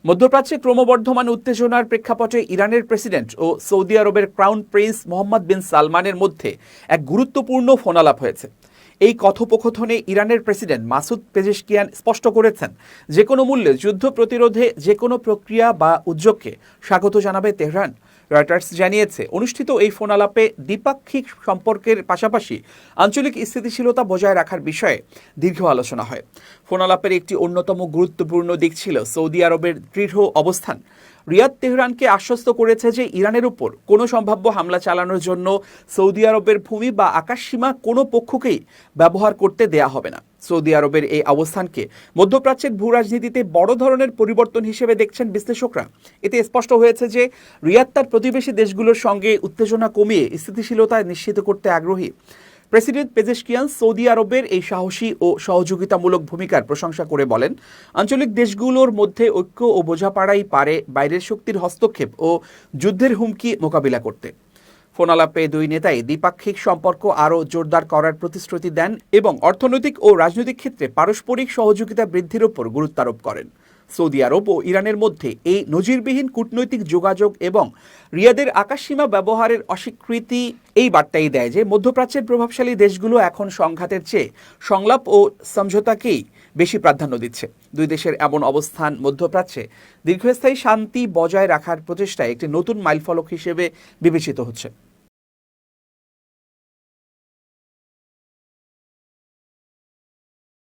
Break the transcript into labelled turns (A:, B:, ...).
A: মধ্যপ্রাচ্যে ক্রমবর্ধমান উত্তেজনার প্রেক্ষাপটে ইরানের প্রেসিডেন্ট ও সৌদি আরবের ক্রাউন প্রিন্স মোহাম্মদ বিন সালমানের মধ্যে এক গুরুত্বপূর্ণ ফোনালাপ হয়েছে। এই কথোপকথনে ইরানের প্রেসিডেন্ট মাসুদ পেজেশকিয়ান স্পষ্ট করেছেন, যে কোনো মূল্যে যুদ্ধ প্রতিরোধে যে কোনো প্রক্রিয়া বা উদ্যোগকে স্বাগত জানাবে তেহরান। রয়টার্স জানিয়েছে, অনুষ্ঠিত এই ফোনালাপে দ্বিপাক্ষিক সম্পর্কের পাশাপাশি আঞ্চলিক স্থিতিশীলতা বজায় রাখার বিষয়ে দীর্ঘ আলোচনা হয়। ফোনালাপের একটি অন্যতম গুরুত্বপূর্ণ দিক ছিল সৌদি আরবের দৃঢ় অবস্থান। রিয়াদ তেহরানকে আশ্বস্ত করেছে যে ইরানের উপর কোনো সম্ভাব্য হামলা চালানোর জন্য সৌদি আরবের ভূমি বা আকাশসীমা কোনো পক্ষকেই ব্যবহার করতে দেয়া হবে না। সৌদি আরবের এই অবস্থানকে মধ্যপ্রাচ্যের ভূ রাজনীতিতে বড় ধরনের পরিবর্তন হিসেবে দেখছেন বিশ্লেষকরা। এতে স্পষ্ট হয়েছে যে রিয়াদ তার প্রতিবেশী দেশগুলোর সঙ্গে উত্তেজনা কমিয়ে স্থিতিশীলতা নিশ্চিত করতে আগ্রহী। প্রেসিডেন্ট পেজেশকিয়ান সৌদি আরবের এই সাহসী ও সহযোগিতামূলক ভূমিকার প্রশংসা করে বলেন, আঞ্চলিক দেশগুলোর মধ্যে ঐক্য ও বোঝাপড়াই পারে বাইরের শক্তির হস্তক্ষেপ ও যুদ্ধের হুমকি মোকাবিলা করতে। ফোনালাপে দুই নেতাই দ্বিপাক্ষিক সম্পর্ক আরও জোরদার করার প্রতিশ্রুতি দেন এবং অর্থনৈতিক ও রাজনৈতিক ক্ষেত্রে পারস্পরিক সহযোগিতা বৃদ্ধির উপর গুরুত্ব আরোপ করেন। সৌদি আরব ও ইরানের মধ্যে এই নজিরবিহীন কূটনৈতিক যোগাযোগ এবং রিয়াদের আকাশসীমা ব্যবহারের অস্বীকৃতি এই বার্তাই দেয় যে মধ্যপ্রাচ্যের প্রভাবশালী দেশগুলো এখন সংঘাতের চেয়ে সংলাপ ও সমঝোতাকেই বেশি প্রাধান্য দিচ্ছে। দুই দেশের এমন অবস্থান মধ্যপ্রাচ্যে দীর্ঘস্থায়ী শান্তি বজায় রাখার প্রচেষ্টায় একটি নতুন মাইলফলক হিসেবে বিবেচিত হচ্ছে।